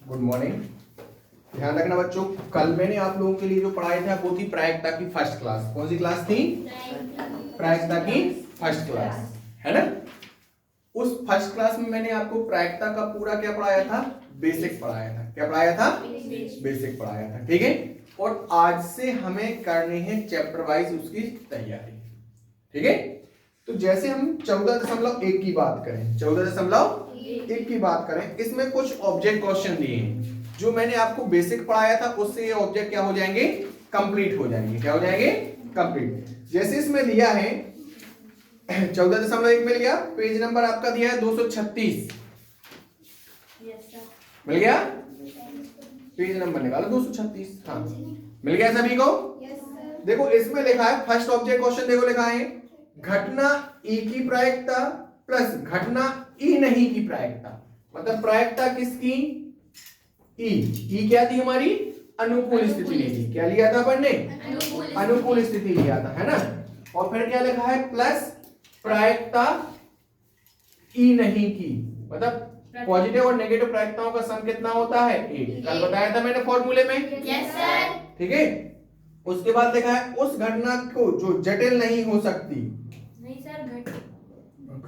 Good morning. ध्यान रखना बच्चों, कल मैंने आप लोगों के लिए जो पढ़ाया था वो थी प्रायिकता की फर्स्ट क्लास। कौन सी क्लास थी? प्रायिकता की फर्स्ट क्लास, है ना। उस फर्स्ट क्लास में मैंने आपको प्रायिकता का पूरा क्या पढ़ाया था? बेसिक पढ़ाया था। क्या पढ़ाया था? बेसिक पढ़ाया था, ठीक है। और आज से हमें करनी है चैप्टर वाइज उसकी तैयारी, ठीक है। तो जैसे हम 14.1 की बात करें, 14.1 की बात करें, इसमें कुछ ऑब्जेक्ट क्वेश्चन दिए हैं। जो मैंने आपको बेसिक पढ़ाया था उससे ये ऑब्जेक्ट क्या हो जाएंगे? कंप्लीट हो जाएंगे। क्या हो जाएंगे? कंप्लीट। जैसे इसमें लिया है 14.1 में लिया, पेज नंबर आपका दिया है 236। मिल गया? पेज नंबर निकालो 236। हाँ, मिल गया सभी को? देखो इसमें लिखा है फर्स्ट ऑब्जेक्ट क्वेश्चन, देखो लिखा है घटना ई की प्रायिकता प्लस घटना ई नहीं की प्रायिकता। मतलब प्रायिकता किसकी? ई क्या थी हमारी? अनुकूल स्थिति ली थी। क्या लिया था अपन ने? अनुकूल स्थिति लिया था, है ना। और फिर क्या लिखा है? प्लस प्रायिकता ई नहीं की। मतलब पॉजिटिव और नेगेटिव प्रायिकताओं का सम कितना होता है? एक। कल बताया था मैंने फॉर्मूले में। Yes sir. ठीक है। उसके बाद लिखा है उस घटना को जो जटिल नहीं हो सकती, नहीं सर,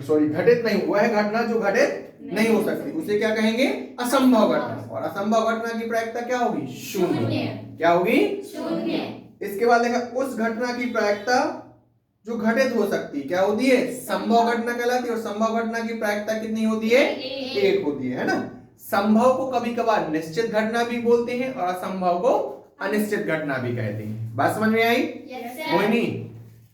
सॉरी घटित नहीं, वह घटना जो घटित नहीं हो सकती उसे क्या कहेंगे? असंभव घटना। और असंभव घटना की प्रायिकता क्या होगी? शून्य। क्या होगी? शून्य। इसके बाद देखा उस घटना की प्रायिकता जो घटित हो सकती क्या होती है? संभव घटना कहलाती है। और संभव घटना की प्रायिकता कितनी होती है? एक होती है ना। संभव को कभी कभार निश्चित घटना भी बोलते हैं और असंभव को अनिश्चित घटना भी कहते हैं। बात समझ में आई? मोहिनी,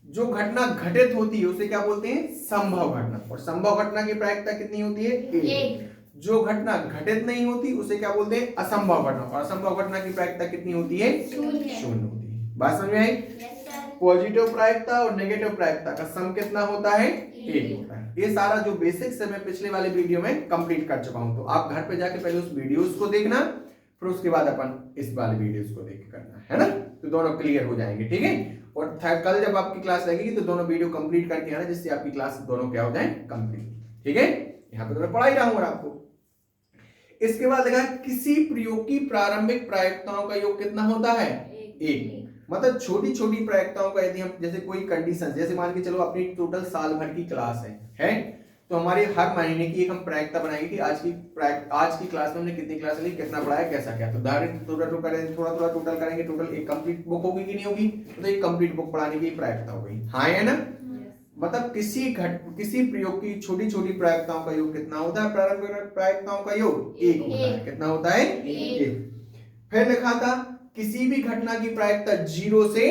जो घटना घटित होती है उसे क्या बोलते हैं? संभव घटना। और संभव घटना की प्रायिकता कितनी होती है? एक। जो घटना घटित नहीं होती उसे क्या बोलते हैं? असंभव घटना। और असंभव घटना की प्रायिकता कितनी होती है? शून्य होती है। बात समझ में आई? पॉजिटिव प्रायिकता और नेगेटिव प्रायिकता का सम कितना होता है? एक होता है। ये सारा जो बेसिक्स है मैं पिछले वाले वीडियो में कंप्लीट कर चुका हूं। तो आप घर पे जाके पहले उस वीडियोस को देखना, फिर उसके बाद अपन इस वाले वीडियोस को देख करना, है ना। तो दोनों क्लियर हो जाएंगे, ठीक है। और कल जब आपकी क्लास लगेगी तो दोनों वीडियो कंप्लीट करके आना, जिससे आपकी क्लास दोनों क्या हो जाए? कंप्लीट, ठीक है। यहाँ पे तो मैं पढ़ा ही रहा हूँ आपको। इसके बाद देखा किसी प्रयोग की प्रारंभिक प्रायिकताओं का योग कितना होता है? एक। मतलब छोटी छोटी प्रायिकताओं का यदि हम जैसे कोई कंडीशन, जैसे मान के चलो अपनी टोटल साल भर की क्लास है तो हमारे हर महीने की एक हम प्रायिकता बनाएंगे कि आज की क्लास में हमने कितनी क्लास ली, कितना पढ़ाया, कैसा क्या। तो डायरेक्ट थोड़ा थोड़ा टोटल करेंगे, टोटल एक कंप्लीट बुक होगी कि नहीं होगी? तो एक कंप्लीट बुक पढ़ाने की प्रायिकता हो गई। हाँ है ना। मतलब किसी प्रयोग की छोटी छोटी प्रायिकताओं का योग कितना होता है? प्रारंभिक प्रायिकताओं का योग एक होता है। कितना होता है? एक। फिर लिखा था किसी भी घटना की प्रायिकता जीरो से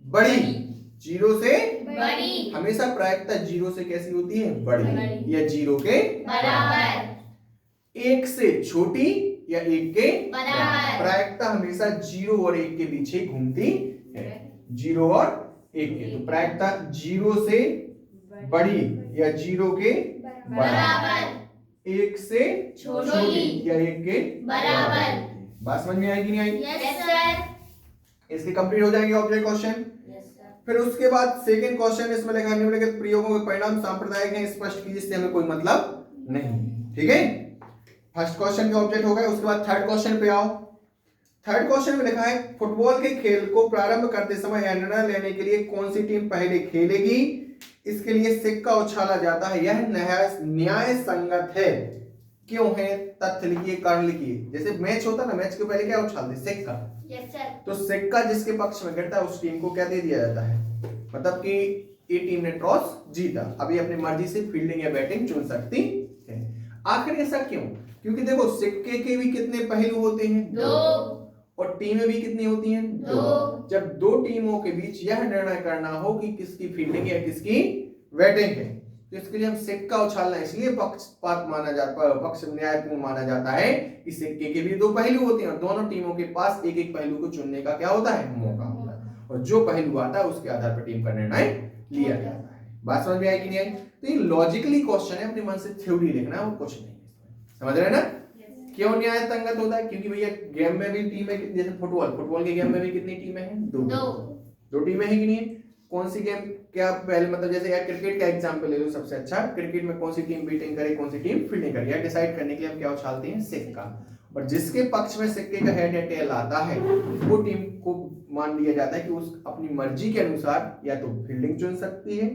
बड़ी। जीरो से बड़ी। हमेशा प्रायिकता जीरो से कैसी होती है? बड़ी या जीरो के बराबर। एक से छोटी या एक के बराबर। प्रायिकता हमेशा जीरो और एक के पीछे घूमती है। जीरो और एक के, तो प्रायिकता जीरो से बड़ी या जीरो के बराबर। एक से छोटी या एक के बराबर। बात समझ में आएगी नहीं आएगी? Yes sir. इसके कंप्लीट हो जाएंगे ऑब्जेक्ट क्वेश्चन। फिर उसके बाद सेकंड क्वेश्चन इसमें लिखा है निम्नलिखित प्रयोगों के परिणाम सांप्रदायिक हैं, स्पष्ट कीजिए, इससे हमें कोई मतलब नहीं। ठीक है, फर्स्ट क्वेश्चन के ऑब्जेक्ट हो गए। उसके बाद थर्ड क्वेश्चन पे आओ। थर्ड क्वेश्चन में लिखा है फुटबॉल के खेल को प्रारंभ करते समय यह निर्णय लेने के लिए कौन सी टीम पहले खेलेगी, इसके लिए सिक्का उछाला जाता है, यह न्याय संगत है। क्यों है? तथ्य लिखिए, कारण लिखिए। जैसे मैच होता ना, मैच के पहले क्या उछालते? सिक्का। Yes sir. तो सिक्का जिसके पक्ष में गिरता है उस टीम को क्या दे दिया जाता है? मतलब कि ये टीम ने टॉस जीता, अभी अपनी मर्जी से फील्डिंग या बैटिंग चुन सकती है। आखिर ऐसा क्यों? क्योंकि देखो सिक्के के भी कितने पहलू होते हैं? दो। और टीमें भी कितनी होती हैं? दो। जब दो टीमों के बीच यह निर्णय करना हो कि किसकी फील्डिंग या किसकी बैटिंग है, तो इसके लिए हम सिक्का उछालना इसलिए पक्षपात माना जाता है, पक्ष न्यायपूर्ण माना जाता है कि सिक्के के भी दो पहलू होते हैं और दोनों टीमों के पास एक एक पहलू को चुनने का क्या होता है? मौका होता है। और जो पहलू आता है उसके आधार पर टीम का निर्णय लिया जाता है। बात समझ में आई कि नहीं आई? तो ये लॉजिकली क्वेश्चन है, अपने मन से थ्योरी लिखना है और कुछ नहीं। समझ रहे ना? क्यों न्याय संगत होता है? क्योंकि भैया गेम में भी टीम है, जैसे फुटबॉल के गेम में भी कितनी टीमें हैं? दो टीमें हैं कि नहीं है? कौन सी गेम क्या पहले, मतलब जैसे यार क्रिकेट का एग्जांपल ले लो सबसे अच्छा। क्रिकेट में कौन सी टीम बैटिंग करे, कौन सी टीम फील्डिंग करे, या डिसाइड करने के लिए हम क्या उछालते हैं? सिक्का। और जिसके पक्ष में सिक्के का हेड या टेल आता है वो टीम को मान लिया जाता है कि उस अपनी मर्जी के अनुसार या तो फील्डिंग चुन सकती है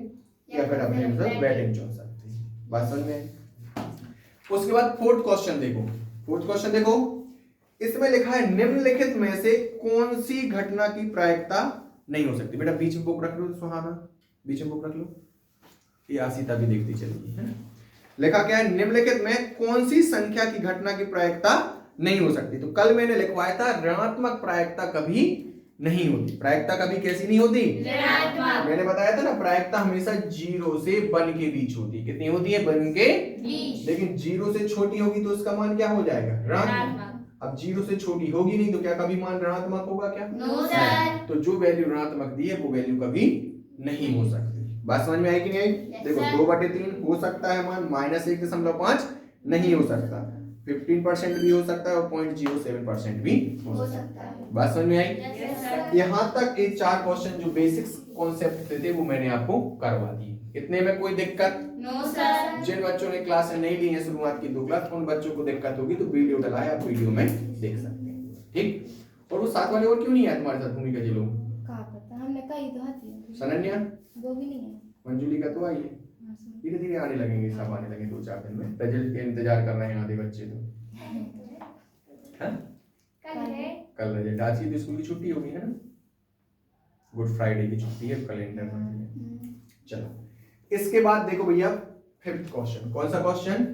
या फिर अपने अनुसार बैटिंग चुन सकती है। बात समझ में आई? उसके बाद फोर्थ क्वेश्चन देखो, इसमें लिखा है निम्नलिखित में से कौन सी घटना की प्रायिकता नहीं हो सकती। बेटा बीच में बुक रख लो, सुहाना बीच में बुक रख लो, ये आसिता भी देखती चलेगी, है ना। लिखा क्या है, निम्नलिखित में कौन सी संख्या की घटना की प्रायिकता नहीं हो सकती। तो कल मैंने लिखवाया था ऋणात्मक प्रायिकता कभी नहीं होती। प्रायिकता कभी कैसी नहीं होती? ऋणात्मक। मैंने बताया था ना, प्रायिकता हमेशा 0 से 1 के बीच होती है। कितनी होती है? 1 के बीच। लेकिन 0 से छोटी होगी तो उसका मान क्या हो जाएगा? ऋणात्मक। अब 0 से छोटी होगी नहीं तो क्या कभी मान ऋणात्मक होगा क्या? No sir. तो जो वैल्यू ऋणात्मक दी है वो वैल्यू कभी नहीं हो सकती। बात समझ में आई कि नहीं आई? देखो 2/3 हो सकता है मान, -1.5 नहीं हो सकता, 15% भी हो सकता है और 0.07% भी हो सकता है। बात समझ में आई? यहाँ तक ये 4 क्वेश्चन जो बेसिक्स कॉन्सेप्ट थे वो मैंने आपको करवा दिए। इतने में कोई दिक्कत? No sir. जिन बच्चों ने क्लास नहीं ली है शुरुआत की 2 क्लास, उन बच्चों को दिक्कत होगी तो वीडियो डला है, आप वीडियो में देख सकते हैं। ठीक। और वो साथ वाले और क्यों नहीं आए तुम्हारे साथ? भूमिका जी लोग कहाँ पता, हमने कही तो आती है। सनन्या वो भी नहीं है। मंजुली का तो आई है, धीरे धीरे आने लगेंगे, सब आने लगे 2-4 दिन में। रिजल्ट के इंतजार कर रहे हैं आधे बच्चे तो। हाँ? कल रिजल्ट, आज की तो स्कूल की छुट्टी होगी है ना, गुड फ्राइडे की छुट्टी है कैलेंडर में। चलो इसके बाद देखो भैया 5th क्वेश्चन। कौन सा क्वेश्चन?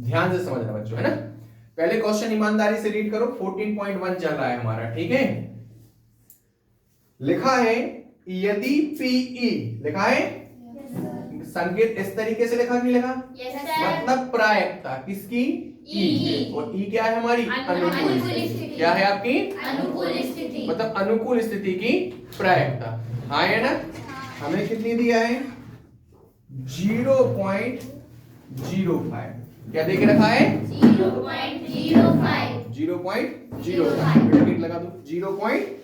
ध्यान से समझना बच्चों, है ना। पहले क्वेश्चन ईमानदारी से रीड करो, 14.1 चल रहा है हमारा, ठीक है। लिखा है यदि PE, लिखा है संकेत इस तरीके से लिखा नहीं लिखा? मतलब प्रायिकता किसकी? E की। और E क्या है हमारी? अनुकूल स्थिति। क्या है आपकी? अनुकूल स्थिति। मतलब अनुकूल स्थिति की प्रायिकता। हाँ है ना। हमें कितनी दिया है? 0.05। क्या देके रखा है? 0.05। 0.05 टिक लगा दो। 0.05।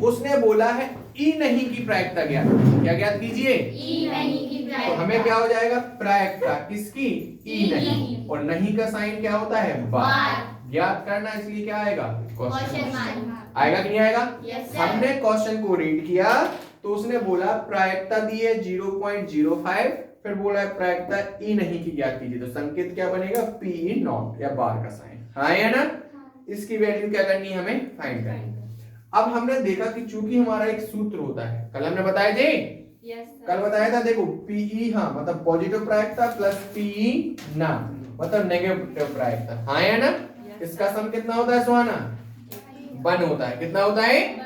उसने बोला है ई नहीं की प्रायिकता ज्ञात। क्या ज्ञात कीजिए? ई नहीं की तो प्रायिकता। हमें क्या हो जाएगा? प्रायिकता किसकी? ई नहीं। और नहीं का साइन क्या होता है? बार। ज्ञात करना, इसलिए क्या आएगा? Question mark. आएगा कि नहीं आएगा? Yes sir. हमने क्वेश्चन को रीड किया तो उसने बोला प्रायिकता दी है 0.05, फिर बोला है प्रायिकता ई नहीं की ज्ञात कीजिए। तो संकेत क्या बनेगा? PE नॉट या बार का साइन। हाँ है ना। इसकी वैल्यू क्या करनी है? हमें फाइंड करनी है। अब हमने देखा कि चूंकि हमारा एक सूत्र होता है, कल हमने बताया थे, कल बताया था, देखो PE हाँ मतलब पॉजिटिव प्रायिकता प्लस PE ना मतलब नेगेटिव प्रायिकता। हाँ है ना। इसका सम कितना होता है सुहाना? 1 होता है। कितना होता है?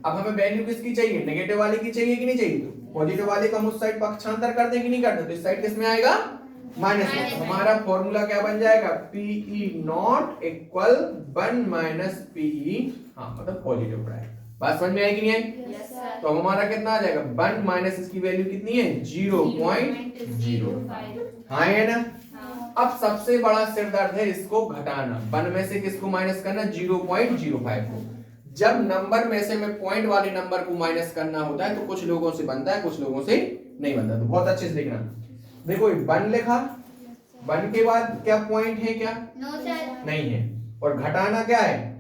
अब हमें वैल्यू किसकी चाहिए? नेगेटिव वाले की चाहिए कि नहीं चाहिए? तो पॉजिटिव वाले का हम उस साइड पक्षांतर कर दें कि नहीं करते? तो इस साइड किस में आएगा? माइनस में। हमारा फॉर्मूला क्या बन जाएगा? PE not equal 1 minus PE हाँ मतलब पॉजिटिव प्रायिकता। बात समझ में आई कि नहीं आई? Yes sir. तो हमारा कितना आ जाएगा? 1 माइनस इसकी वैल्यू कितनी है? 0.05। हाँ है ना। अब सबसे बड़ा सिर दर्द है इसको घटाना। 1 में से किसको माइनस करना? 0.05 को। जब नंबर में से में पॉइंट वाले नंबर को माइनस करना होता है तो कुछ लोगों से बनता है, कुछ लोगों से नहीं बनता। तो बहुत अच्छे से देखना। देखो 1 लिखा, 1 के बाद क्या पॉइंट है? क्या नो सर। नहीं है। और घटाना क्या है?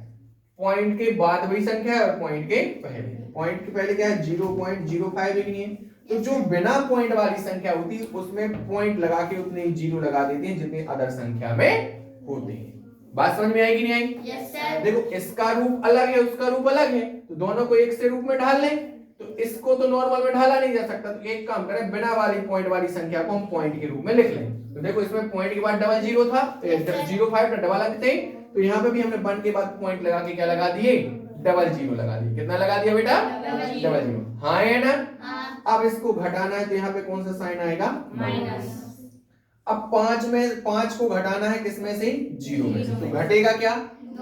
पॉइंट के बाद वही संख्या है और पॉइंट के पहले। पॉइंट के पहले क्या है? 0.05 लिखनी है। तो जो बिना पॉइंट वाली संख्या होती है उसमें पॉइंट लगा के उतने ही 0 लगा देते हैं जितने अदर संख्या में होते हैं। बात समझ में आएगी नहीं आई? Yes sir. देखो इसका रूप अलग है, उसका रूप अलग है, तो दोनों को एक से रूप में ढाल लें। तो इसको तो नॉर्मल में ढाला नहीं जा सकता, तो एक काम करें, बिना वाली पॉइंट वाली संख्या को हम पॉइंट के रूप में लिख लें। तो देखो इसमें पॉइंट के बाद 0 था, 0.5 डबल अंक थे, तो यहाँ पे भी हमने 1 के बाद पॉइंट लगा के क्या लगा दिए? 0.0 लगा दिए। कितना लगा दिया बेटा? 0.0। हाँ है ना। अब इसको घटाना है तो यहाँ पे कौन सा साइन आएगा? माइनस। अब 5 को घटाना है किसमें से? 0 में से। तो घटेगा क्या?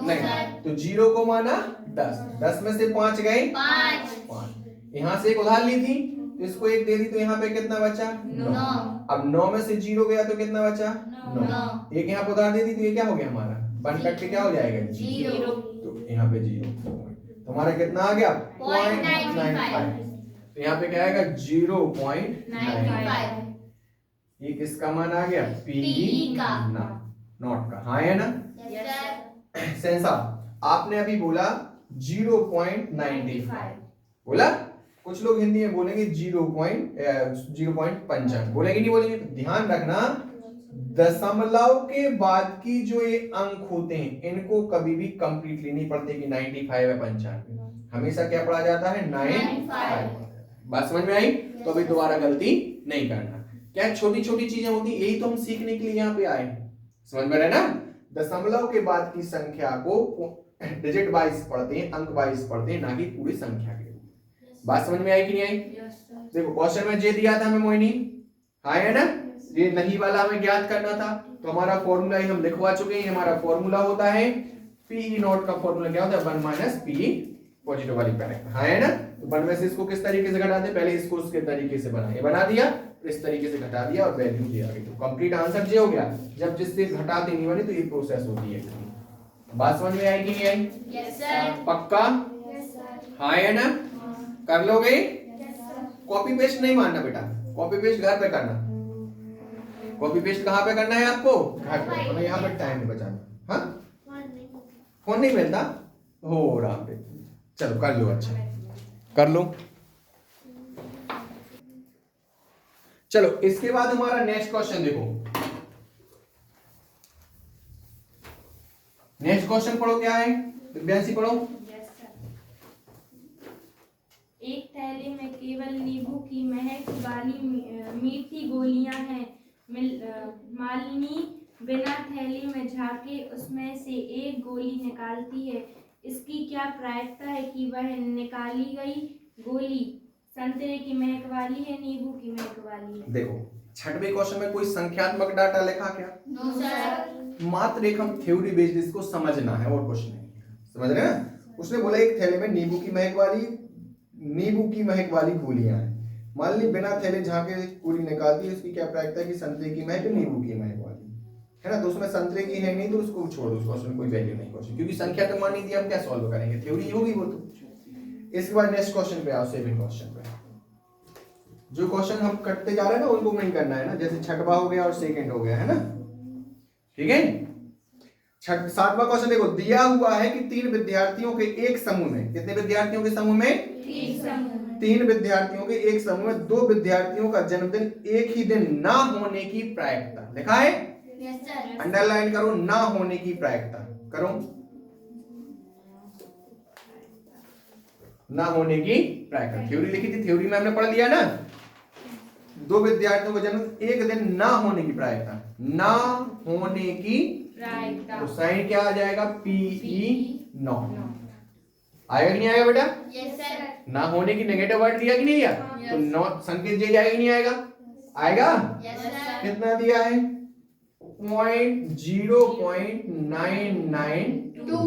नहीं। तो 0 को माना 10, 10 में से 5 गए 5। यहाँ से एक उधार ली थी तो इसको 1 दे दी, तो यहाँ पे कितना बचा? 9। अब 9 में से 0 गया तो कितना बचा? 9। एक यहाँ पे उधार दे दी तो ये क्या हो गया हमारा? 1 कट के क्या हो जाएगा? 0। तो यहाँ पे 0, तो हमारा कितना आ गया? 0.95। तो यहाँ पे क्या आएगा? 0.95। ये किसका मान आ गया? PE का, नॉट का। हाँ है ना। Yes sir. सेंसा, आपने अभी बोला 0.95 बोला। कुछ लोग हिंदी में बोलेंगे 0.55 बोलेंगे, नहीं बोलेंगे। तो ध्यान रखना, दशमलव के बाद की जो ये अंक होते हैं इनको कभी भी कंप्लीटली नहीं पढ़ते कि 95 है 95, हमेशा क्या पढ़ा जाता है 95। बात समझ में आई? तो अभी दोबारा गलती नहीं करना। क्या छोटी छोटी चीजें होती, यही तो हम सीखने के लिए यहाँ पे आए हैं, समझ में रहे ना। दशमलव के बाद की संख्या को डिजिट वाइज पढ़ते हैं, अंक वाइज पढ़ते हैं, ना कि पूरी संख्या के। बात समझ में आई कि नहीं आई? देखो क्वेश्चन में जे दिया था हमें मोहिनी, हाँ है ना, ये नहीं वाला हमें ज्ञात करना था, तो हमारा फॉर्मूला ही हम लिखवा चुके हैं। हमारा फॉर्मूला होता है पी नॉट का फॉर्मूला क्या होता है 1 माइनस पी पॉजिटिव वाली पैरेंट, हाँ है ना। तो 1 में से इसको किस तरीके से घटाते, पहले इसको उसके तरीके से बनाए, बना दिया, इस तरीके से घटा दिया और वैल्यू दे आ गई। तो कंप्लीट आंसर ये हो गया। जब जिससे घटाते नहीं बने तो ये प्रोसेस होती है। बात समझ में आई कि नहीं आई? Yes sir. पक्का? हाँ है ना, कर लोगे? कॉपी पेस्ट नहीं मारना बेटा, कॉपी पेस्ट घर पे करना। कॉपी पेस्ट कहाँ पे करना है आपको? घर पे। हमें यहाँ पे टाइम नहीं बचाना। हाँ, फोन नहीं मिलता हो रहा पे, चलो कर लो, अच्छा कर लो। चलो इसके बाद हमारा नेक्स्ट क्वेश्चन देखो, नेक्स्ट क्वेश्चन पढ़ो, क्या है दिव्यांशी पढ़ो। एक थैली में केवल नींबू की महक वाली मीठी गोलियां हैं। मालिनी बिना थैली में झांके उसमें से एक गोली निकालती है। इसकी क्या प्रायिकता है कि वह निकाली गई गोली संतरे की महक वाली है, नींबू की महक वाली है? देखो छठवें क्वेश्चन में कोई संख्यात्मक डाटा लिखा क्या? No sir. मात्र एक हम थ्योरी बेस्ड इसको समझना है और कुछ नहीं, समझ रहे हैं। उसने बोला एक थैले में नींबू की महक वाली गोलियां हैं। मान ली बिना थैले झांके पूरी निकालती है, इसकी क्या प्रायिकता है कि संतरे की महक नींबू की महक वाली है ना। तो उसमें संतरे की है नहीं, तो उसको छोड़ दो, उसमें कोई वैल्यू नहीं क्वेश्चन, क्योंकि संख्या तो मान नहीं दी, हम क्या सॉल्व करेंगे, थ्योरी होगी वो तो। इसके बाद नेक्स्ट क्वेश्चन पे आओ, सेकंड क्वेश्चन पे। जो क्वेश्चन हम करते जा रहे हैं ना उनको नहीं करना है ना, जैसे छठवा हो गया और सेकंड हो गया है ना, ठीक है। सातवां क्वेश्चन देखो, दिया हुआ है कि 3 विद्यार्थियों के एक समूह में, कितने विद्यार्थियों के समूह में? 3 विद्यार्थियों के एक समूह में 2 विद्यार्थियों का जन्मदिन एक ही दिन ना होने की प्रायिकता लिखा है। Yes sir. अंडरलाइन करो, ना होने की प्रायिकता करो, ना होने की प्रायिकता। थ्योरी लिखी थी, थ्योरी में हमने पढ़ लिया ना, 2 विद्यार्थियों का जन्म एक दिन ना होने की प्रायिकता, ना होने की प्रायिकता, तो साइन क्या आ जाएगा? पीई नॉट आएगा कि नहीं आएगा बेटा? Yes sir. ना होने की नेगेटिव वर्ड दिया कि नहीं दिया? तो नॉट संकेत दिया जाएगा कि नहीं आएगा? आएगा। Yes sir. कितना दिया है? 0.992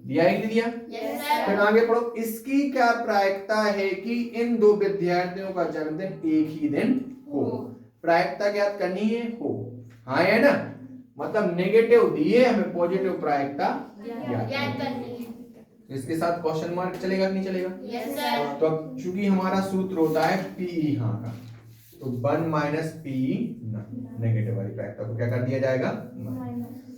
दिया है कि नहीं दिया? Yes sir. फिर आगे पढ़ो, इसकी क्या प्रायिकता है कि इन 2 विद्यार्थियों का जन्मदिन एक ही दिन हो। प्रायिकता ज्ञात करनी है, हो, हाँ है ना, मतलब नेगेटिव दिए हमें, पॉजिटिव प्रायिकता ज्ञात करनी है। इसके साथ क्वेश्चन मार्क चलेगा कि नहीं चलेगा? Yes sir. तो अब चूंकि हमारा सूत्र होता है पीई यहाँ का, तो 1 माइनस पीई नेगेटिव वाली प्रायिकता को क्या कर दिया जाएगा?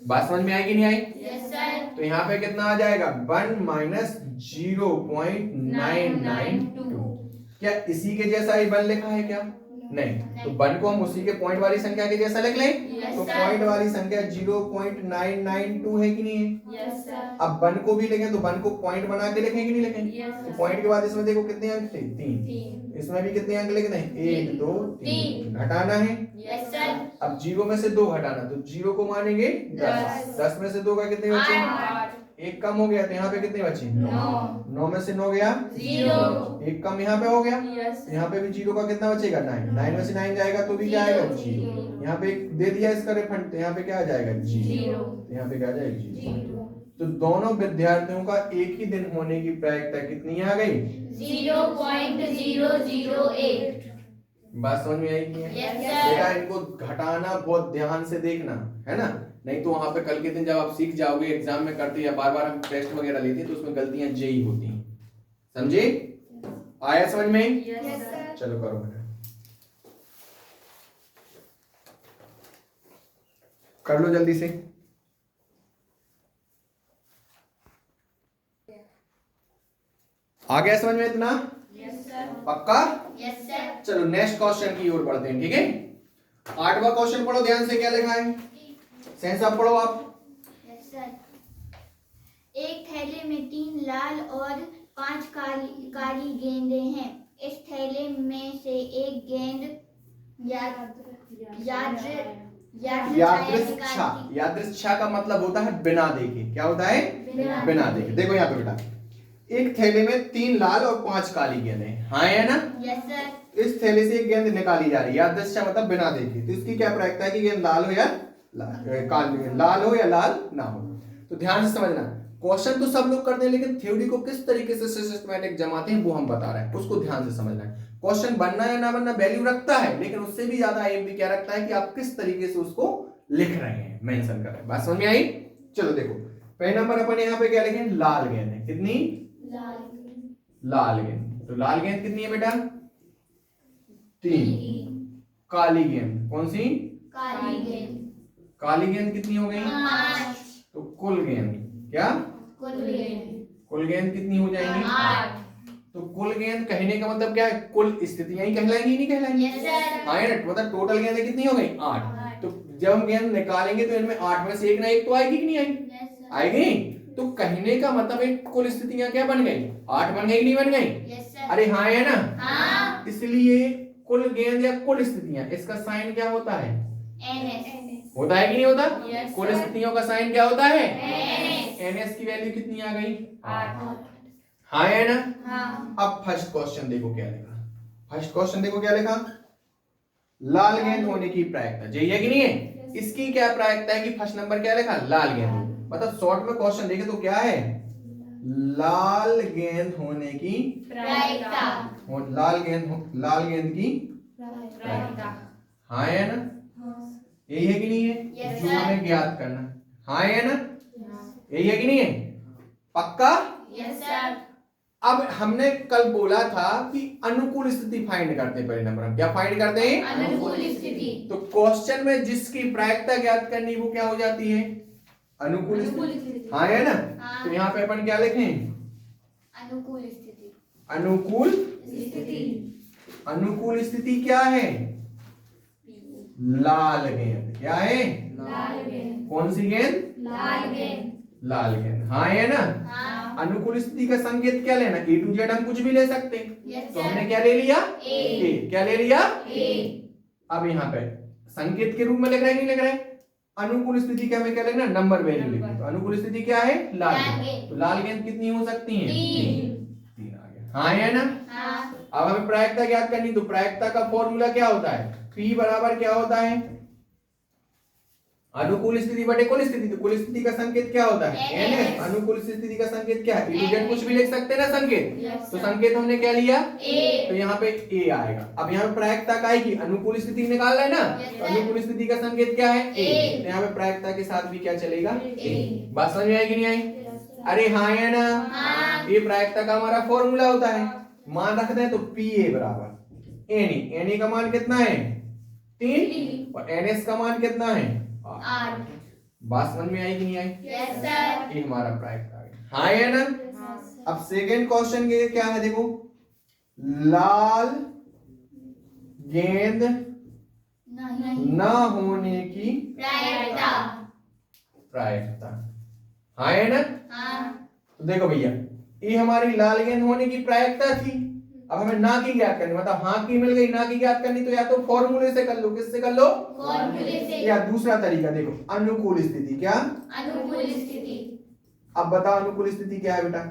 बात समझ में आएगी नहीं आई? Yes sir. तो यहाँ पे कितना आ जाएगा? 1 माइनस 0.992। क्या इसी के जैसा ही 1 लिखा है क्या? नहीं, तो 1 को हम उसी के पॉइंट वाली संख्या के जैसा लिख लें। Yes, तो sir. पॉइंट वाली संख्या 0.992 है कि नहीं है? Yes sir. अब 1 को भी लिखें तो 1 को पॉइंट बना के लिखें कि नहीं लिखें? Yes, तो sir. पॉइंट के बाद इसमें देखो कितने अंक थे? 3। इसमें भी कितने अंक लिखने हैं? 1 2 3 घटाना है। Yes sir. अब 0 में से 2 घटाना, तो 0 को मानेंगे 10। 10 में से 2 का कितने बचे? 8। 1 कम हो गया, तो यहाँ पे कितने बचे? 9 में से 9 गया 0। 1 कम यहाँ पे हो गया, यस। यहाँ पे भी 0 का कितना बचेगा? 9। 9 में से 9 जाएगा तो भी क्या आएगा? 0। यहाँ पे दे दिया इसका रिफंड, तो यहाँ पे क्या आ जाएगा? 0। तो यहाँ पे क्या आ जाएगा? 0। तो दोनों विद्यार्थियों का एक ही दिन होने की प्रायिकता कितनी आ गई? 0.008। बात समझ में आई कि नहीं? Yes, sir. बेटा इनको घटाना बहुत ध्यान से देखना है ना, नहीं तो वहां पे कल के दिन जब आप सीख जाओगे एग्जाम में करते या बार बार हम टेस्ट वगैरह लेते हैं तो उसमें गलतियां यही होती हैं, समझे? आया समझ में? Yes sir. चलो करो बेटा, कर लो जल्दी से। आ गया समझ में इतना? Yes sir. पक्का? Yes sir. चलो नेक्स्ट क्वेश्चन की ओर बढ़ते हैं, ठीक है? 8वां क्वेश्चन पढ़ो ध्यान से, क्या लिखा है? सेंस आप पढ़ो आप। Yes sir. एक थैले में 3 लाल और 5 काली गेंदें हैं। इस थैले में से एक गेंद यादृच्छा, यादृच्छा का मतलब होता है बिना देखे। क्या होता है? बिना देखे। देखो यहाँ पे बेटा, एक थैले में 3 लाल और 5 काली गेंदें हैं, हाँ है ना? Yes sir. इस थैले से एक गेंद निकाली जा रही है, यादृच्छा मतलब बिना देखे। तो इसकी क्या प्रायिकता है कि गेंद लाल हो या लाल हो या लाल ना हो। तो ध्यान से समझना, क्वेश्चन तो सब लोग करते हैं, लेकिन थ्योरी को किस तरीके से सिस्टमैटिक जमाते हैं वो हम बता रहे हैं, उसको ध्यान से समझना है। क्वेश्चन बनना या ना बनना वैल्यू रखता है, लेकिन उससे भी ज्यादा एम भी क्या रखता है कि आप किस तरीके से उसको लिख रहे हैं, मेंशन कर रहे हैं। बात समझ में आई? चलो देखो, पहले नंबर अपन यहाँ पे क्या लिखें? लाल गेंद है। कितनी? लाल गेंद। तो लाल गेंद कितनी है बेटा? 3। काली गेंद कौन सी? काली गेंद। काली गेंद कितनी हो गई? 5। तो कुल गेंद क्या? कुल गेंद कुल गेंद कितनी हो जाएंगी? 8। तो कुल गेंद कहने का मतलब क्या है? कुल स्थितियां ही कहलाएंगी, नहीं कहलाएंगी? Yes sir. हाँ ना, मतलब टोटल गेंदें कितनी हो गई? 8। तो जब हम गेंद निकालेंगे तो इनमें 8 में से एक ना एक तो आएगी कि नहीं आएगी? Yes sir. आएगी। तो कहने का मतलब एक कुल स्थितियां क्या बन गई? 8 बन गई कि नहीं बन गई? Yes sir. अरे हाँ है ना? हाँ। इसलिए कुल गेंद या कुल स्थितियां, इसका साइन क्या होता है? एनएस। होता है कि नहीं होता? Yes, कुल sir. स्थितियों का साइन क्या होता है? NS। एनएस की वैल्यू कितनी आ गई? 8। हाँ है ना? हाँ। अब फर्स्ट क्वेश्चन देखो क्या लिखा। फर्स्ट क्वेश्चन देखो क्या लिखा? लाल गेंद होने की प्रायिकता, यही है कि नहीं है? इसकी क्या प्रायिकता है कि फर्स्ट नंबर क्या लिखा? लाल गेंद हो। मतलब शॉर्ट में क्वेश्चन देखे तो क्या है? लाल गेंद होने की प्रायिकता। लाल गेंद की प्रायिकता। हाँ है ना? यही है कि नहीं है? Yes, जो sir. हमें ज्ञात करना है। हाँ है ना? यही है कि नहीं है? पक्का? Yes sir. अब हमने कल बोला था कि अनुकूल स्थिति फाइंड करते हैं। पहले नंबर हम क्या फाइंड करते हैं? अनुकूल स्थिति। तो क्वेश्चन में जिसकी प्रायिकता ज्ञात करनी वो क्या हो जाती है? अनुकूल स्थिति। हाँ है ना? हाँ। तो यहाँ पे अपन क्या लिखें? अनुकूल स्थिति। अनुकूल स्थिति। अनुकूल स्थिति क्या है? लाल गेंद। क्या है? लाल गेंद। कौन सी गेंद? लाल गेंद। लाल गेंद। हाँ है ना? हाँ। अनुकूल स्थिति का संकेत क्या लेना? ए टू जेड हम कुछ भी ले सकते हैं। यस तो सर। हमने क्या ले लिया? ए। ए। क्या ले लिया? ए। अब यहाँ पे संकेत के रूप में लिख रहे हैं कि नहीं लिख रहे हैं? अनुकूल स्थिति क्या हमें क्या लिखना? नंबर वैल्यू लिखनी। तो अनुकूल स्थिति क्या है? लाल लाल गेंद। गेंद। तो लाल गेंद कितनी हो सकती है? 3। आ गया। हाँ है ना? हाँ। अब हमें प्रायिकता ज्ञात करनी, तो प्रायिकता का फॉर्मूला क्या होता है? P बराबर क्या होता है? अनुकूल स्थिति बटे कुल स्थिति। तो कुल स्थिति का संकेत क्या होता है? NS। अनुकूल स्थिति का संकेत क्या है? इंटीजर कुछ भी लिख सकते हैं ना संकेत। यस तो सर। संकेत हमने क्या लिया? ए। तो यहाँ पे ए आएगा। अब यहाँ पे प्रायिकता का आएगी, अनुकूल स्थिति निकाल रहे हैं ना? Yes, तो sir. अनुकूल स्थिति का संकेत क्या है? ए। A। तो यहाँ पे प्रायिकता के साथ भी क्या चलेगा? ए। बात समझ में आई कि नहीं आई? अरे हाँ है ना? हाँ। ये प्रायिकता का हमारा फॉर्मूला होता है। मान रखते हैं तो पी ए बराबर एन का मान कितना है? 3। और एनएस का मान कितना है? 8। बात समझ में आई कि नहीं आई? Yes sir. ये हमारा प्रायिकता है। हाँ है ना? अब सेकेंड क्वेश्चन के क्या है देखो, लाल गेंद नहीं। न होने की प्रायिकता। प्रायिकता। हाँ है ना? हाँ। तो देखो भैया, ये हमारी लाल गेंद होने की प्रायिकता थी। अब हमें ना की ज्ञात करनी, मतलब हाँ की मिल गई, ना की ज्ञात करनी तो या तो फॉर्मूले से कर लो, किससे कर लो? फॉर्मूले से। या दूसरा तरीका देखो, अनुकूल स्थिति। क्या? अनुकूल स्थिति। अब बताओ अनुकूल स्थिति क्या है बेटा?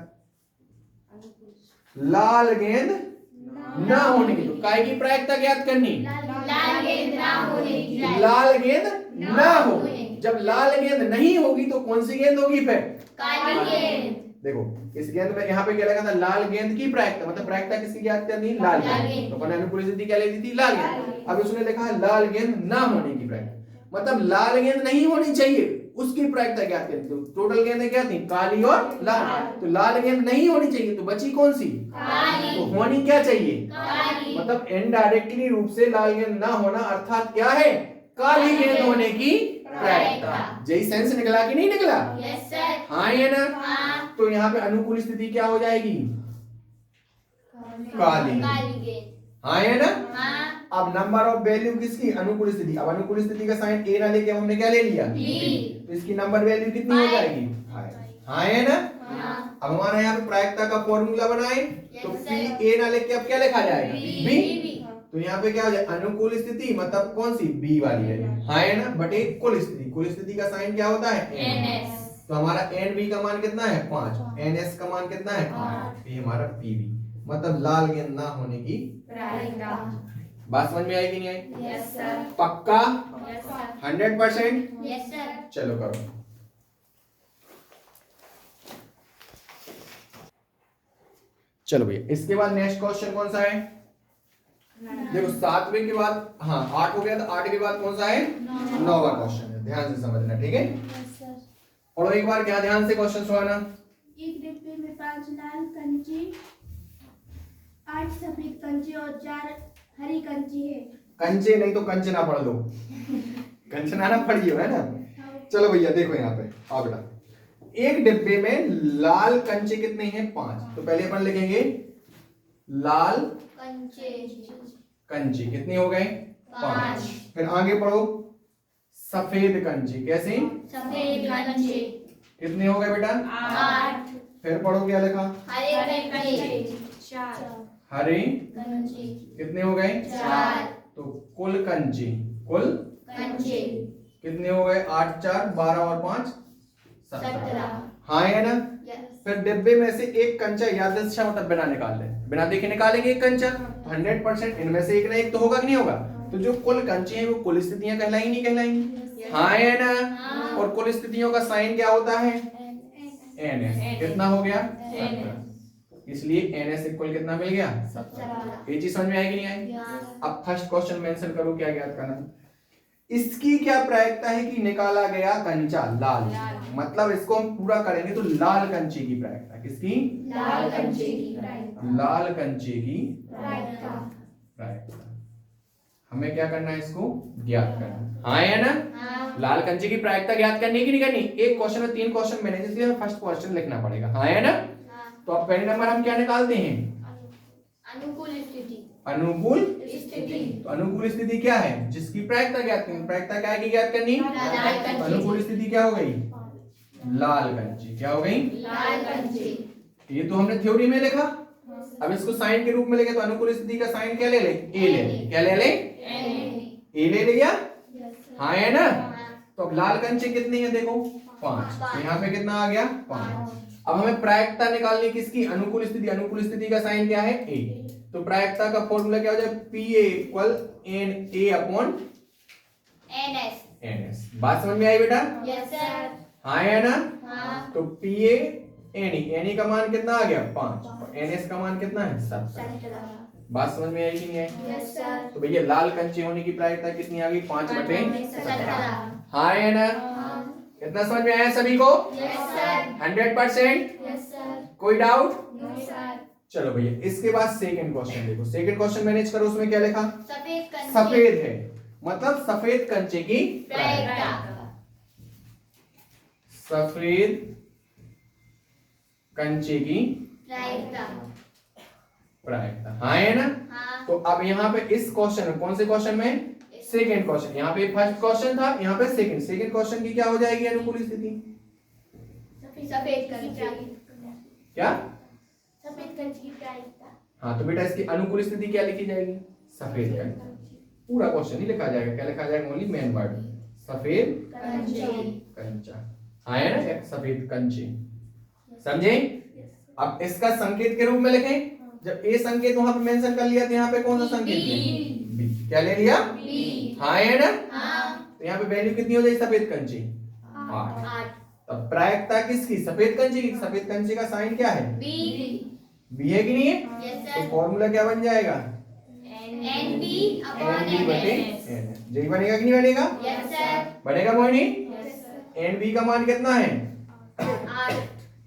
लाल गेंद ना होने की। तो काय की प्रायिकता ज्ञात करनी? लाल गेंद ना होने की प्रायिकता। लाल गेंद ना हो। जब लाल गेंद नहीं होगी तो कौन सी गेंद होगी फिर? काली गेंद। देखो इस गेंद में यहाँ पे क्या लगा था? लाल गेंद की प्रायिकता, मतलब प्रायिकता किसकी ज्ञात करनी? लाल लाल गेंद। गेंद। तो अपन अनुकूल स्थिति क्या लेती थी? लाल गेंद। अब उसने लिखा है लाल गेंद ना होने की प्रायिकता, मतलब लाल गेंद नहीं होनी चाहिए, उसकी प्रायिकता ज्ञात करनी। तो टोटल गेंदें क्या थी? काली और लाल। तो लाल गेंद नहीं होनी चाहिए, तो बची कौन सी? काली। तो होनी क्या चाहिए? काली। मतलब इनडायरेक्टली रूप से लाल गेंद ना होना अर्थात क्या है? काली गेंद होने की प्रायिकता। जय सेंस निकला कि नहीं निकला? Yes sir. हाँ है ना? हाँ। तो यहाँ पे अनुकूल स्थिति क्या हो जाएगी? काली। काली गेंद। हाँ है ना। हाँ। अब नंबर ऑफ वैल्यू किसकी, अनुकूल स्थिति। अब अनुकूल स्थिति का साइन ए ना लेके अब हमने क्या ले लिया, बी। तो इसकी नंबर वैल्यू कितनी हो जाएगी, 5। हाँ है ना। हाँ। अब हमारा यहाँ पे प्रायिकता का फॉर्मूला बनाए तो Yes, पी sir. ए ना लेके अब क्या लिखा जाएगा, बी। बी। तो यहाँ पे क्या हो जाए, अनुकूल स्थिति मतलब कौन सी, बी वाली वैल्यू। हाँ है ना, बटे कुल स्थिति। कुल स्थिति का साइन क्या होता है, NS। तो हमारा एन बी का मान कितना है, 5। एन एस का मान कितना है, 5। ये हमारा पी बी मतलब लाल गेंद ना होने की प्रायिकता। बात समझ में आई कि नहीं आई? Yes sir. पक्का यस सर। 100%। Yes sir. चलो करो। चलो भैया इसके बाद नेक्स्ट क्वेश्चन कौन सा है, देखो 7वें के बाद, हाँ 8 हो गया तो 8 के बाद कौन सा है, 9वां क्वेश्चन है। ध्यान से समझना, ठीक है। और एक बार क्या ध्यान से क्वेश्चन सुनाना। एक डिब्बे में 5 लाल कंची, 8 सफेद कंची और 4 हरी कंची है। कंचे नहीं तो कंचना पढ़ लो, कंचना ना पढ़ियो, है ना। चलो भैया देखो यहाँ पे, आओ बेटा। एक डिब्बे में लाल कंचे कितने हैं, 5। तो पहले अपन लिखेंगे लाल कंचे। कंचे कितने हो गए, 5। 5। फिर आगे पढ़ो, सफेद कंचे कैसे, सफेद कंचे। कितने हो गए बेटा, 8। फिर पढ़ो क्या लिखा, हरे कंचे। 4। हरे कंचे। कितने हो गए, 4। तो कुल कंचे, कुल कंचे। कितने हो गए, 8 4 12 और 5 17। 17। हाँ है ना। यस। फिर डिब्बे में से एक कंचा यादृच्छा मतलब बिना निकाल ले, बिना देखे निकालेंगे एक कंचा, 100% इनमें से एक ना एक तो होगा कि नहीं होगा। तो जो कुल कंचे हैं वो कुल स्थितियां कहलाएंगी नहीं कहलाएंगी, हाँ है ना। हाँ। और कुल स्थितियों का साइन क्या होता है, NS। कितना हो गया, 17। इसलिए NS इक्वल कितना मिल गया, 17। ये चीज समझ में आएगी नहीं आएगी। अब फर्स्ट क्वेश्चन मेंशन करो, क्या ज्ञात करना। इसकी क्या प्रायिकता है कि निकाला गया कंचा लाल, मतलब इसको हम पूरा करेंगे तो लाल कंचे की प्रायिकता, किसकी, लाल कंचे की प्रायिकता। लाल कंचे की प्रायिकता। प्रायिकता। हमें क्या करना है, इसको ज्ञात करना, हाँ है ना। हाँ। लाल कंचे की प्रायिकता ज्ञात करनी कि नहीं करनी, एक क्वेश्चन में 3 क्वेश्चन मैंने, इसलिए फर्स्ट क्वेश्चन लिखना पड़ेगा, हाँ है ना। हाँ। तो अब पहले नंबर हम क्या निकालते हैं, अनुकूल स्थिति। अनुकूल स्थिति। तो अनुकूल स्थिति क्या है, जिसकी प्रायिकता ज्ञात करनी। प्रायिकता क्या है कि ज्ञात करनी, लाल कंचे। अनुकूल स्थिति क्या हो गई, लाल कंचे क्या हो गई, लाल कंचे। ये तो हमने थ्योरी में लिखा। अब इसको साइन के रूप में लेंगे तो अनुकूल स्थिति का साइन क्या ले ले, ए ले ले। क्या ले ले, ए ले लिया, हाँ है ना। तो अब लाल कंचे कितने हैं देखो, 5। तो यहाँ पे कितना आ गया, 5। अब हमें प्रायिकता निकालनी किसकी, अनुकूल स्थिति। अनुकूल स्थिति का साइन क्या है, ए। तो प्रायिकता का फॉर्मूला क्या हो जाए, P A equal N A upon NS। NS। बात समझ में आई बेटा, यस सर। हाँ है ना। हाँ। तो पी ए एन ई का मान कितना आ गया, 5। और NS का मान कितना है, 7। बात समझ में आई कि नहीं आई। Yes sir. तो भैया लाल कंचे होने की प्रायिकता कितनी आ गई, 5/17। 17। हाँ है ना। कितना समझ में आया सभी को, यस सर। 100%। Yes sir. कोई डाउट, नो सर। चलो भैया इसके बाद सेकंड क्वेश्चन देखो। सेकंड क्वेश्चन मैनेज करो, उसमें क्या लिखा, सफेद कंचे। सफेद है मतलब सफेद कंचे की प्रायिकता। सफेद कंचे की प्रायिकता। प्रायिकता, हाँ है ना। हाँ। तो अब यहाँ पे इस क्वेश्चन में, कौन से क्वेश्चन में, सेकंड क्वेश्चन। यहाँ पे फर्स्ट क्वेश्चन था, यहाँ पे सेकंड क्वेश्चन की क्या हो जाएगी अनुकूल स्थिति, सफेद कंचे। क्या, सफेद कंची की प्रायिकता। हाँ तो बेटा इसकी अनुकूल स्थिति क्या लिखी जाएगी, सफेद कंचे। पूरा क्वेश्चन नहीं लिखा जाएगा, क्या लिखा जाएगा, ओनली मेन वर्ड, सफेद कंचे। कंचा, हाँ है ना, एक सफेद कंचे। समझे। अब इसका संकेत के रूप में लिखें, जब ए संकेत वहां पे मेंशन कर लिया तो यहाँ पे कौन सा संकेत लें, बी। क्या ले लिया, बी। हाँ है ना। हाँ। तो यहाँ पे वैल्यू कितनी हो जाएगी सफेद कंचे, 8। 8। तब प्रायिकता किसकी, सफेद कंचे की। सफेद कंचे का साइन क्या है, बी। बी है कि नहीं है। यस तो सर। फॉर्मूला क्या बन जाएगा, NB अपॉन NB बटे NS। NS। यही बनेगा कि नहीं बनेगा, यस सर। बनेगा मोहिनी। Yes sir. NB का मान कितना है, 8।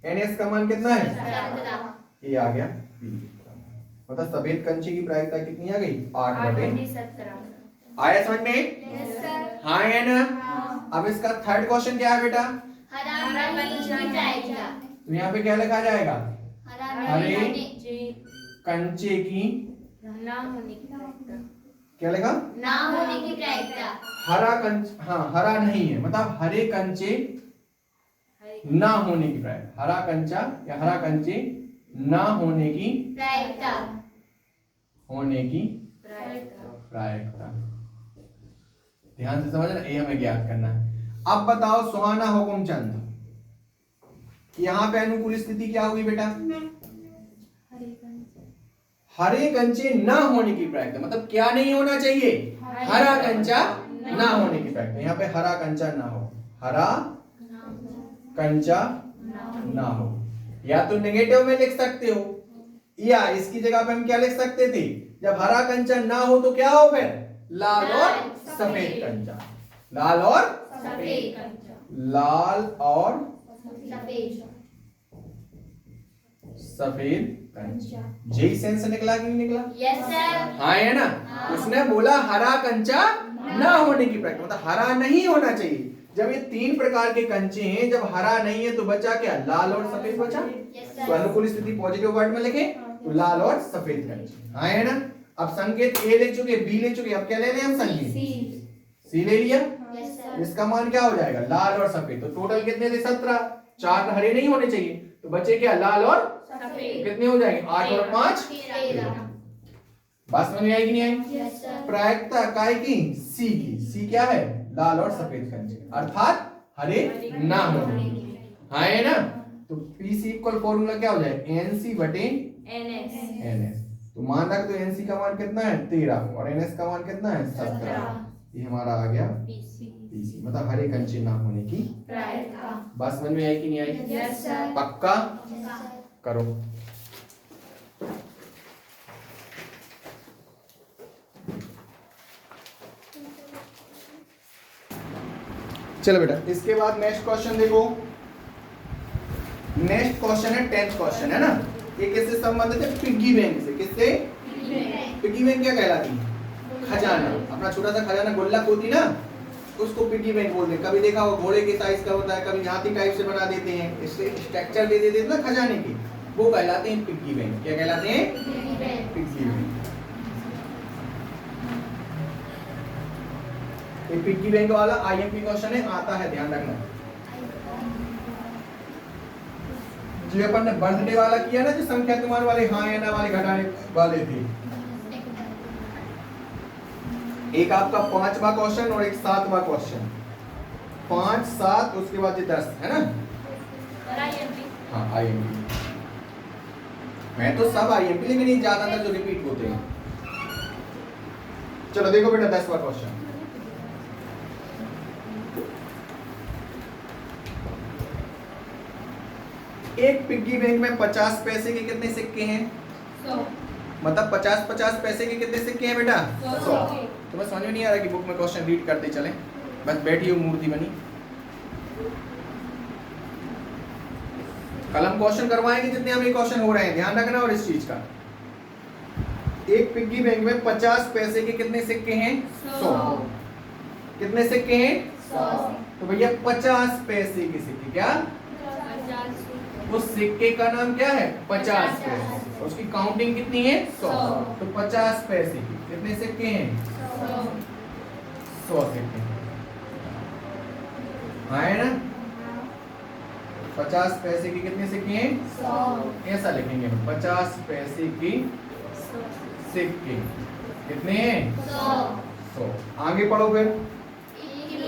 NS का मान कितना है, 17। ये आ गया B। मतलब सफेद कंचे की प्रायिकता कितनी आ गई, 8/17। आया समझ में, यस सर। हाँ है ना। अब इसका थर्ड क्वेश्चन क्या है बेटा, हरा कंचे की प्रायिकता। तो यहाँ पे क्या लिखा जाएगा, हरा हरे कंचे। कंचे की ना होने की प्रायिकता। क्या लिखा? ना होने की प्रायिकता। हरा कंच, हाँ हरा नहीं है, मतलब हरे कंचे ना होने की प्रायिकता। हरा कंचा या हरा कंचे ना होने की प्रायिकता। होने की प्रायिकता। प्रायिकता। ध्यान से समझना, ये हमें ज्ञात करना है। अब बताओ सुहाना हुकुमचंद, यहाँ पे अनुकूल स्थिति क्या होगी बेटा? हरे कंचे। हरे कंचे ना होने की प्रायिकता, मतलब क्या नहीं होना चाहिए? हरा कंचा ना होने की प्रायिकता। यहाँ पे हरा कंचा ना हो, हरा कंचा ना हो। या तो नेगेटिव में लिख सकते हो, या इसकी जगह पे हम क्या लिख सकते थे? जब हरा कंचा ना हो तो क्या हो फिर? लाल और सफेद कंचा। लाल और सफेद। लाल और सफेद। सफेद कंचा। जेई सेंस से निकला कि नहीं निकला? Yes sir. हाँ है ना? उसने बोला हरा कंचा ना होने की प्रायिकता, मतलब हरा नहीं होना चाहिए। जब ये तीन प्रकार के कंचे हैं, जब हरा नहीं है तो बचा क्या? लाल और सफेद बचा। यस तो सर। अनुकूल स्थिति पॉजिटिव वर्ड में लिखे तो लाल और सफेद कंचे। हाँ है ना? अब संकेत ए ले चुके, बी ले चुके, अब क्या ले लें हम संकेत? सी ले लिया। Yes sir. इसका मान क्या हो जाएगा? लाल और सफेद। तो टोटल कितने थे? 17। 4 हरे नहीं होने चाहिए, तो बचे क्या? लाल और सफेद। कितने हो जाएंगे? 8 और 5 13। बात समझ में आई कि नहीं आई? Yes sir. प्रायिकता काय की? सी की। सी क्या है? लाल और सफेद कंचे, अर्थात हरे ना होने की। हाँ है ना? तो पीसी इक्वल फॉर्मूला क्या हो जाए? एनसी बटे एनएस। एनएस। तो मान रख दो एनसी का मान कितना है? 13 और एनएस का मान कितना है? 17। ये हमारा आ गया पीसी, मतलब हरे कंचे ना होने की प्रायिकता। बात समझ में आई कि नहीं आई? Yes sir. पक्का करो। चलो बेटा, इसके बाद नेक्स्ट क्वेश्चन देखो। नेक्स्ट क्वेश्चन है 10th क्वेश्चन, है ना? ये किससे संबंधित है? पिग्गी बैंक से। किससे? पिग्गी बैंक क्या कहलाती है? खजाना। अपना छोटा सा खजाना गुल्लक होती ना, उसको पिग्गी बैंक बोलते हैं। कभी देखा हो घोड़े के साइज का होता है, कभी हाथी टाइप से बना देते हैं, इससे स्ट्रक्चर दे देते हैं ना खजाने के, वो कहलाते हैं पिग्गी बैंक। क्या कहलाते हैं? Piggy bank. ये पिग्गी बैंक वाला आईएमपी क्वेश्चन है, आता है, ध्यान रखना। जो अपन ने बर्थडे वाला किया ना, जो संख्या मान वाले, हाँ या ना वाले घटाने वाले थे, एक आपका 5वां क्वेश्चन और एक 7वां क्वेश्चन। 5, 7 उसके बाद ये 10, है ना? हाँ आईएमपी। मैं तो सब आईएमपी, लेकिन ये ज्यादातर जो रिपीट होते हैं। चलो देखो बेटा 10वां क्वेश्चन। एक पिग्गी बैंक में 50 पैसे के कितने सिक्के हैं? 100। मतलब 50-50 पैसे के कितने सिक्के हैं बेटा? 100। तुम्हें समझ में नहीं आ रहा कि बुक में क्वेश्चन रीड करते चले, बस बैठी हो मूर्ति बनी। कलम क्वेश्चन करवाएंगे जितने हम ये क्वेश्चन हो रहे हैं, ध्यान रखना। और इस चीज का, एक पिग्गी बैंक में 50 पैसे के कितने सिक्के हैं? 100। कितने सिक्के हैं? 100। तो भैया 50 पैसे के सिक्के, क्या उस सिक्के का नाम क्या है? 50 पैसे। उसकी काउंटिंग कितनी है? 100। तो 50 पैसे की कितने सिक्के हैं? 100 सिक्के। हाँ है ना? 50 पैसे के कितने सिक्के हैं? 100। ऐसा लिखेंगे, 50 पैसे की सिक्के कितने हैं? 100। आगे पढ़ो फिर।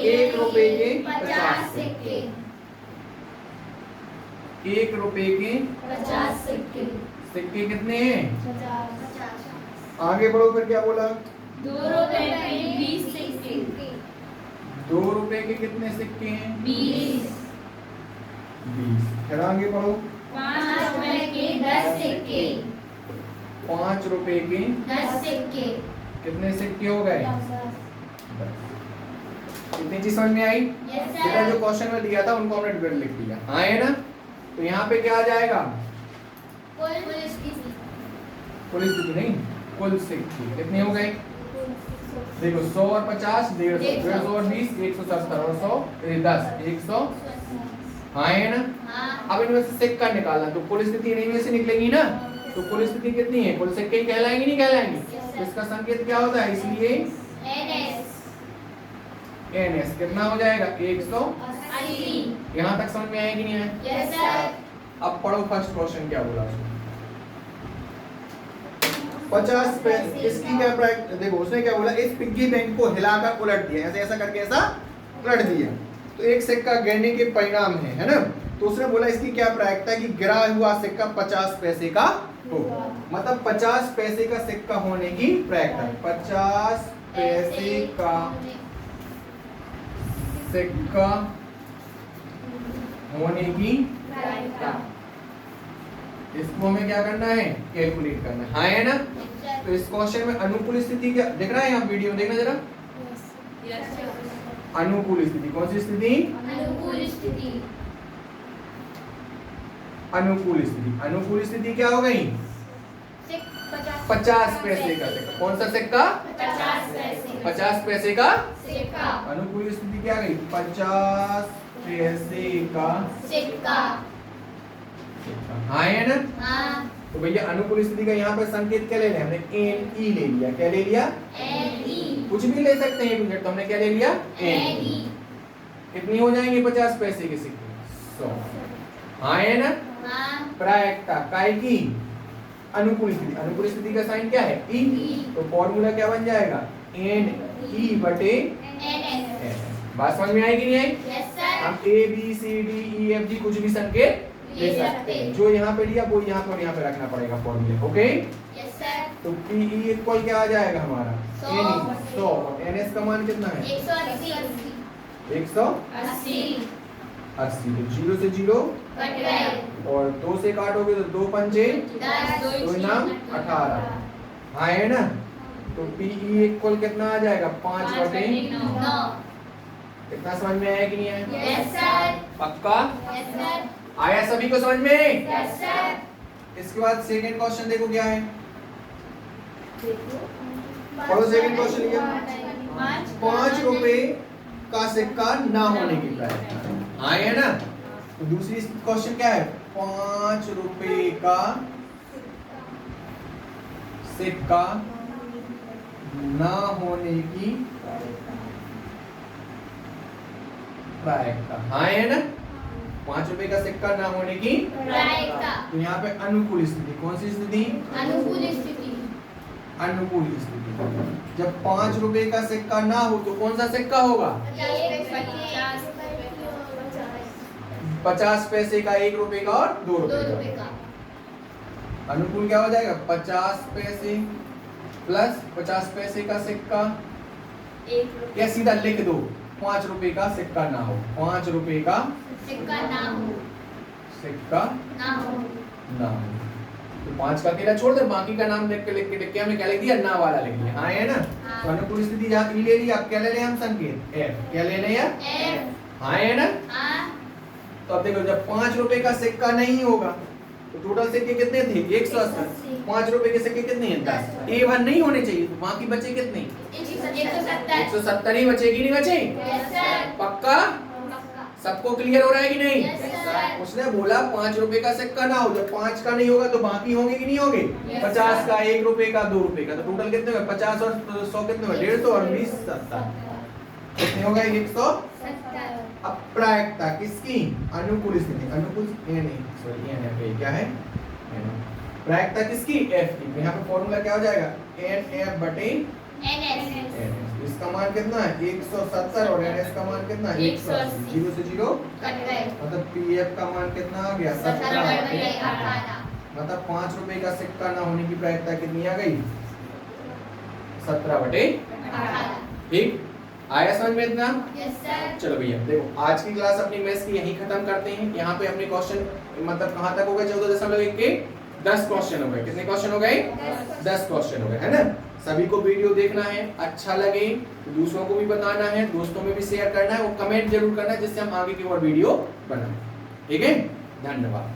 1 रुपए के 50 सिक्के। 1 रुपए के 50 सिक्के। सिक्के कितने हैं? 50। आगे बढ़ो फिर, क्या बोला? 2 रुपए के 20 सिक्के। 2 रुपए के कितने सिक्के हैं? 20। 20। फिर आगे बढ़ो। 5 रुपए के 10 सिक्के। 5 रुपए के 10 सिक्के। कितने सिक्के हो गए? 10। इतनी चीज समझ में आई? यस बेटा जो सर। क्वेश्चन में दिया था उनको हमने डिबेट लिख दिया। हाँ है ना? तो यहाँ पे क्या आ जाएगा? पुलिस की पुलिस की नहीं, कुल सिक्के कितने हो गए? देखो 100 और 50, 150, 150 और 20, 170 और 100, 10, 100। हाँ है ना? हाँ। अब इनमें से सिक्का निकालना, तो कुल स्थिति इन्हीं में से निकलेगी ना। तो कुल स्थिति कितनी है? कुल सिक्के ही कहलाएंगे, नहीं कहलाएंगे? तो इसका संकेत क्या होता है? इसलिए NS कितना हो जाएगा? 180। यहाँ तक समझ में आएगी नहीं है? Yes sir. अब पढ़ो फर्स्ट क्वेश्चन क्या बोला उसने। 50 पैसे इसकी क्या प्राइस? देखो उसने क्या बोला, इस पिग्गी बैंक को हिलाकर उलट दिया, ऐसे ऐसा करके ऐसा उलट दिया तो एक सिक्का गिरने के परिणाम है ना। तो उसने बोला इसकी क्या प्रायिकता है कि गिरा हुआ सिक्का 50 पैसे का होगा, मतलब 50 पैसे का सिक्का होने की प्रायिकता। 50 पैसे का सिक्का होने की प्रायिकता, इसको हमें क्या करना है? कैलकुलेट करना है, हाँ है ना। तो इस क्वेश्चन में अनुकूल स्थिति क्या दिख रहा है? यहाँ वीडियो में देखना जरा। अनुकूल स्थिति, कौन सी स्थिति? अनुकूल स्थिति। अनुकूल स्थिति, अनुकूल स्थिति क्या हो गई? 50 पैसे का सिक्का, कौन सा सिक्का? 50 पैसे। 50 पैसे का सिक्का। अनुकूल स्थिति क्या गई? 50 पैसे का सिक्का। हाँ है ना। हाँ। तो भैया अनुकूल स्थिति का यहाँ पे संकेत क्या ले लिया हमने? NE ले लिया। क्या ले लिया? NE। कुछ भी ले सकते हैं टू जेड, तो हमने क्या ले लिया? NE। कितनी हो जाएंगे 50 पैसे के सिक्के? 100। हाँ है ना। हाँ। प्रायिकता काय की? अनुकूल स्थिति, अनुकूल स्थिति का साइन क्या है? E। तो फॉर्मूला क्या बन जाएगा? NE बटे NS। बात समझ में आएगी नहीं आई? Yes sir. हम A B C D E F G कुछ भी संकेत ले सकते हैं, जो यहाँ पे लिया वो यहाँ पे और यहाँ पे रखना पड़ेगा फॉर्मूले। Okay, yes sir. तो PE इक्वल क्या आ जाएगा हमारा? 100। NE 100 और NS का मान कितना है? 180। 180। 80। तो 0 से 0 कट गए। और 2 से काटोगे तो 2 पंचे 10। 2 नाम 18। हाँ है ना। तो PE इक्वल कितना आ जाएगा? 5 बटे 9। कितना समझ में आया कि नहीं आया? Yes sir. पक्का यस सर। आया सभी को समझ में? Yes sir. इसके बाद सेकंड क्वेश्चन देखो क्या है। पढ़ो सेकंड क्वेश्चन लिया। 5 रुपए का सिक्का ना होने की प्रायिकता। हाँ है ना। तो दूसरी क्वेश्चन क्या है? 5 रुपए का सिक्का ना होने की प्रायिकता। हाँ है ना। 5 रुपए का सिक्का ना होने की प्रायिकता। तो यहाँ पे अनुकूल स्थिति, कौन सी स्थिति? अनुकूल स्थिति। अनुकूल स्थिति। जब 5 रुपए का सिक्का ना हो तो कौन सा सिक्का होगा? 50 पैसे का, 1 रुपए का और 2 रुपए का। अनुकूल क्या हो जाएगा? 50 पैसे प्लस 50 पैसे का सिक्का, या सीधा लिख दो 5 रुपए का सिक्का ना हो। 5 रुपए का सिक्का ना हो। सिक्का ना हो। ना हो तो 5 का अकेला छोड़ दे, बाकी का नाम लिख के हमने क्या लिख दिया? ना वाला लिख दिया। हाँ है ना। हाँ। तो अनुकूल स्थिति जहाँ ई ले लिया, अब क्या ले लें हम? संकेत F। क्या ले लें यार? F। हाँ है ना। हाँ। तो अब देखो जब 5 रुपए का सिक्का नहीं होगा तो टोटल सिक्के कितने थे? 180। 5 रुपए के सिक्के कितने हैं? 10। A1 नहीं होने चाहिए, तो बाकी बचे कितने? 170। 170 ही बचेगी, नहीं बचे? Yes sir. पक्का? सबको क्लियर हो रहा है कि नहीं? Yes, sir. उसने बोला 5 रुपए का सिक्का ना हो, जब 5 का नहीं होगा तो बाकी होंगे कि नहीं होंगे? Yes, 50 sir. का, 1 रुपए का, 2 रुपए का, तो टोटल कितने हुए? 50 और 100 कितने हुए? 150 और 20 70 कितने हो गए? 170। अब प्रायिकता किसकी? अनुकूल स्थिति। अनुकूल ये नहीं, सॉरी ये नहीं, क्या है? प्रायिकता किसकी? F की। तो यहाँ पे फॉर्मूला क्या हो जाएगा? NF बटे NS। NS। इसका मान कितना है? 170 और NS का मान कितना है? 180। 0 से 0 कट गए। मतलब PF का मान कितना आ गया? 17 17। बटे 18। मतलब 5 रुपए का सिक्का ना होने की प्रायिकता कितनी आ गई? 17 बटे 18। ठीक। आया समझ में इतना? Yes sir. चलो भैया देखो आज की क्लास अपनी मैथ्स की यहीं खत्म करते हैं। यहाँ पे अपने क्वेश्चन मतलब कहाँ तक हो गए? 14.1 के 10 क्वेश्चन हो गए। कितने क्वेश्चन हो गए? 10 क्वेश्चन हो गए, है ना। सभी को वीडियो देखना है, अच्छा लगे तो दूसरों को भी बताना है, दोस्तों में भी शेयर करना है और कमेंट जरूर करना है जिससे हम आगे की और वीडियो बनाएं। ठीक है, धन्यवाद।